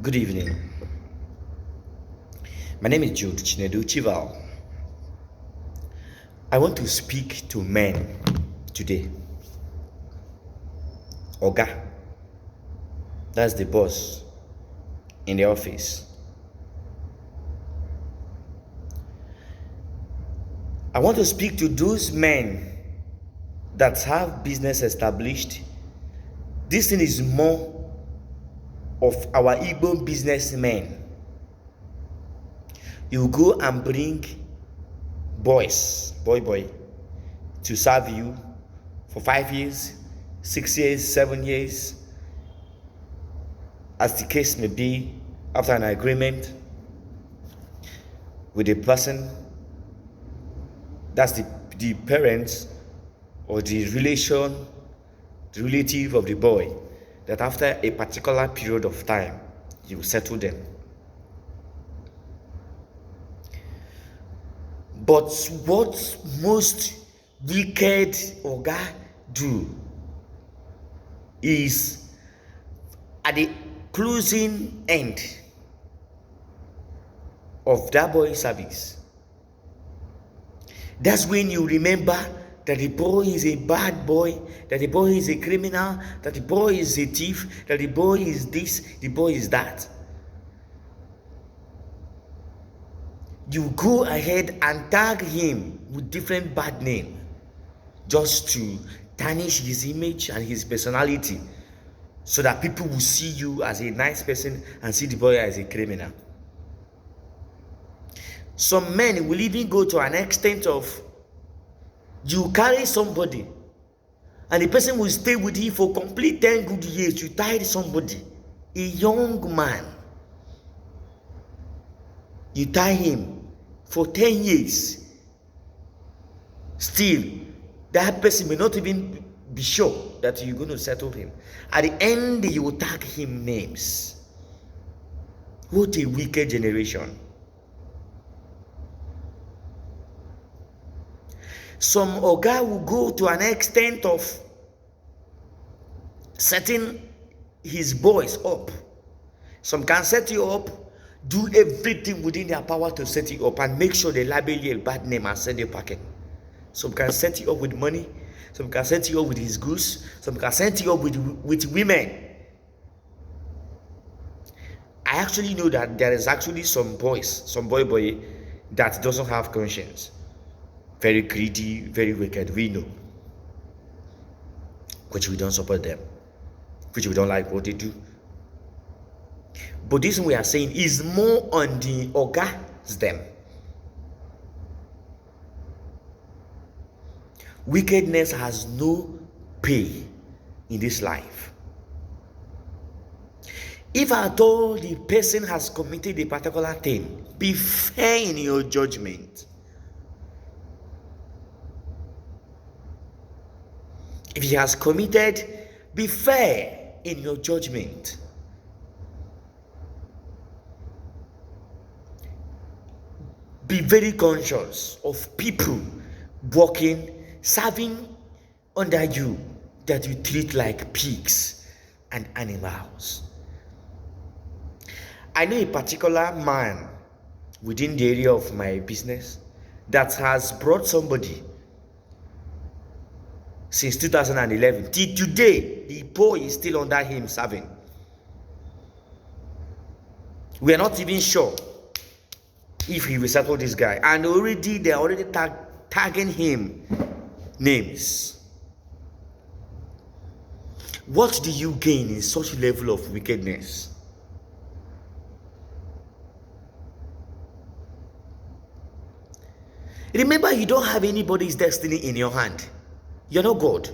Good evening. My name is Jude Chinedu Chival. I want to speak to men today. Oga, that's the boss in the office. I want to speak to those men that have business established. This thing is more of our Igbo businessmen. You go and bring boy, to serve you for 5 years, 6 years, 7 years, as the case may be, after an agreement with the person, that's the parents or the relative of the boy, that after a particular period of time, you settle them. But what most wicked oga do is at the closing end of that boy's service, that's when you remember that the boy is a bad boy, that the boy is a criminal, that the boy is a thief, that the boy is this, the boy is that. You go ahead and tag him with different bad names just to tarnish his image and his personality, so that people will see you as a nice person and see the boy as a criminal. Some men will even go to an extent of, you carry somebody and the person will stay with you for complete 10 good years. You tied somebody, a young man, you tie him for 10 years. Still, that person may not even be sure that you're going to settle him. At the end, you will tag him names. What a wicked generation. Some oga will go to an extent of setting his boys up. Some can set you up, do everything within their power to set you up and make sure they label you a bad name and send you packing. Some can set you up with money. Some can set you up with his goods. Some can set you up with women. I actually know that there is actually some boys, some boy that doesn't have conscience. Very greedy, very wicked, we know. Which we don't support them. Which we don't like what they do. But this we are saying is more on the ogas them. Wickedness has no pay in this life. If at all the person has committed a particular thing, be fair in your judgment. If he has committed, be fair in your judgment. Be very conscious of people working, serving under you, that you treat like pigs and animals. I know a particular man within the area of my business that has brought somebody since 2011 till today. The boy is still under him serving. We are not even sure if he will settle this guy, and they are already tagging him names. What do you gain in such a level of wickedness? Remember, you don't have anybody's destiny in your hand. You're not God.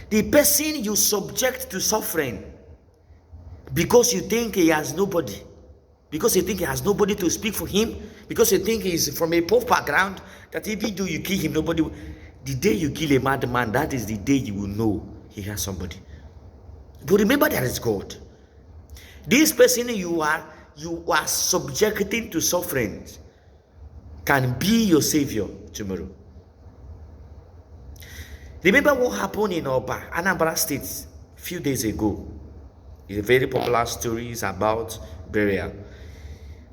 The person you subject to suffering because you think he has nobody, because you think he has nobody to speak for him, because you think he's from a poor background, that even though you kill him, nobody will. The day you kill a madman, that is the day you will know he has somebody. But remember, there is God. This person you are subjecting to suffering can be your savior tomorrow. Remember what happened in Oba, Anambra State, a few days ago. It's a very popular story. It's about burial.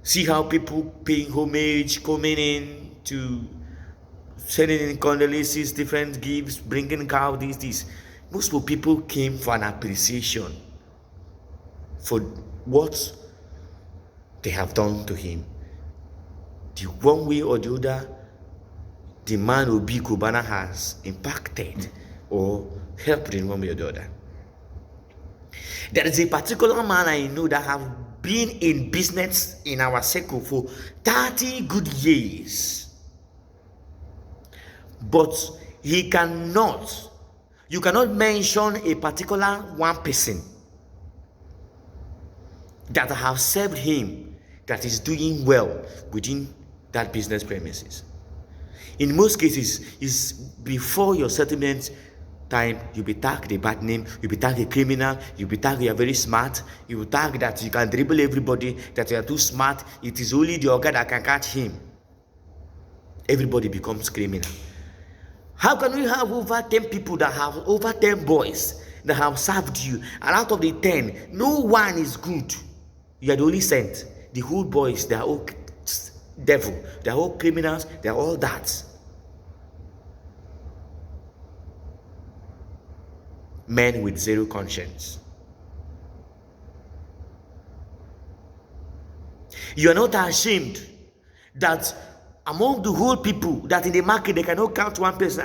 See how people paying homage, coming in to sending in condolences, different gifts, bringing cow, this. Most people came for an appreciation for what they have done to him. The one way or the other, the man Obi Kubana has impacted or helped in one way or the other. There is a particular man I know that have been in business in our circle for 30 good years. But you cannot mention a particular one person that have served him that is doing well within that business premises. In most cases, is before your settlement time, you'll be tagged a bad name, you'll be tagged a criminal, you'll be tagged you are very smart, you will tag that you can dribble everybody, that you are too smart, it is only the organ that can catch him. Everybody becomes criminal. How can we have over 10 people that have over 10 boys that have served you, and out of the 10, no one is good? You are the only saint. The whole boys, they are all devil, they are all criminals, they are all that. Men with zero conscience. You are not ashamed that among the whole people that in the market they cannot count one person.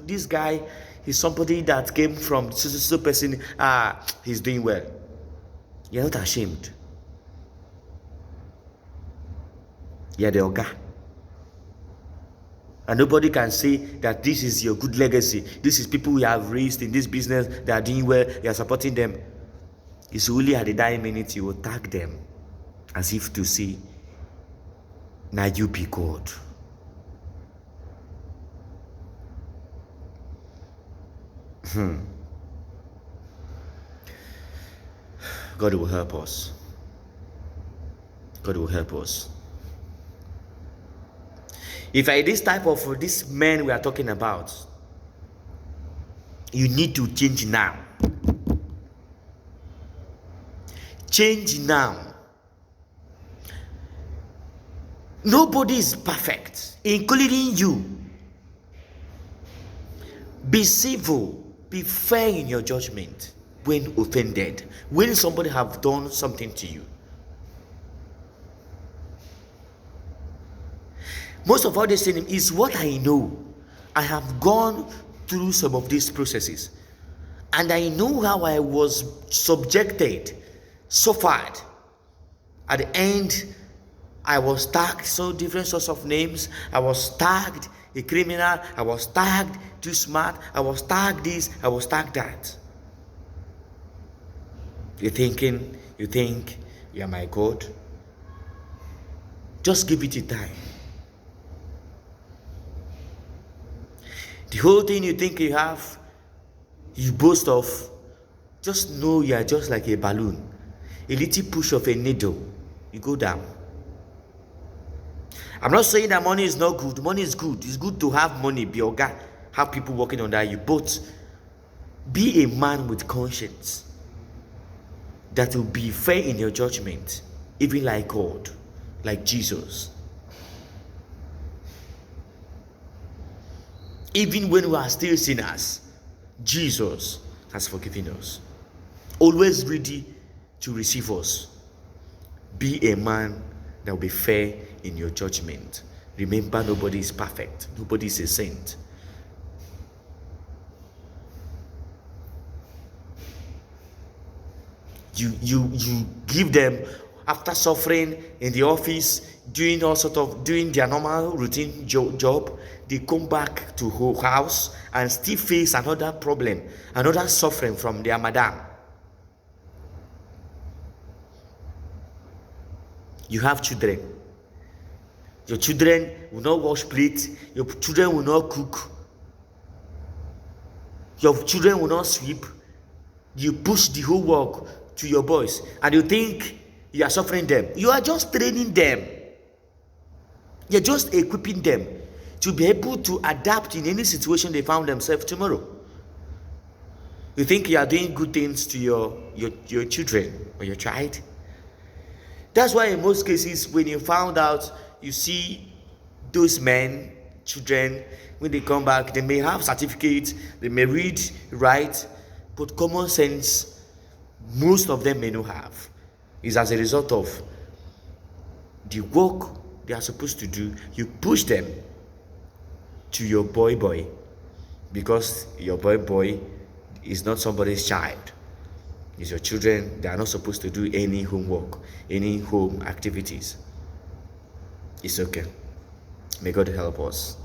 This guy is somebody that came from so person. He's doing well. You're not ashamed. You're the Oga. And nobody can say that this is your good legacy. This is people we have raised in this business that are doing well. You are supporting them. It's only at the dying minute you will tag them as if to say, now you be God. God will help us. God will help us. If I this type of this men we are talking about, you need to change now. Change now. Nobody is perfect, including you. Be civil, be fair in your judgment when offended, when somebody have done something to you. Most of all this is what I know. I have gone through some of these processes, and I know how I was subjected, suffered. At the end, I was tagged so different sorts of names. I was tagged a criminal. I was tagged too smart. I was tagged this. I was tagged that. You think you are my God? Just give it a time. The whole thing you think you have, you boast of, just know you are just like a balloon. A little push of a needle, you go down. I'm not saying that money is not good. Money is good. It's good to have money, be Oga, have people working under you. But be a man with conscience that will be fair in your judgment, even like God, like Jesus. Even when we are still sinners, Jesus has forgiven us. Always ready to receive us. Be a man that will be fair in your judgment. Remember, nobody is perfect. Nobody is a saint. You give them, after suffering in the office, doing their normal routine job, they come back to house and still face another problem, another suffering from their madam. You have children. Your children will not wash plates. Your children will not cook. Your children will not sweep. You push the whole work to your boys, and you think you are suffering them. You are just training them. You're just equipping them to be able to adapt in any situation they found themselves tomorrow. You think you are doing good things to your children or your child. That's why in most cases, when you found out, you see those men, children, when they come back, they may have certificates, they may read, write, but common sense, most of them may not have. It's as a result of the work they are supposed to do. You push them to your boy, because your boy is not somebody's child. It's your children. They are not supposed to do any homework, any home activities. It's okay. May God help us.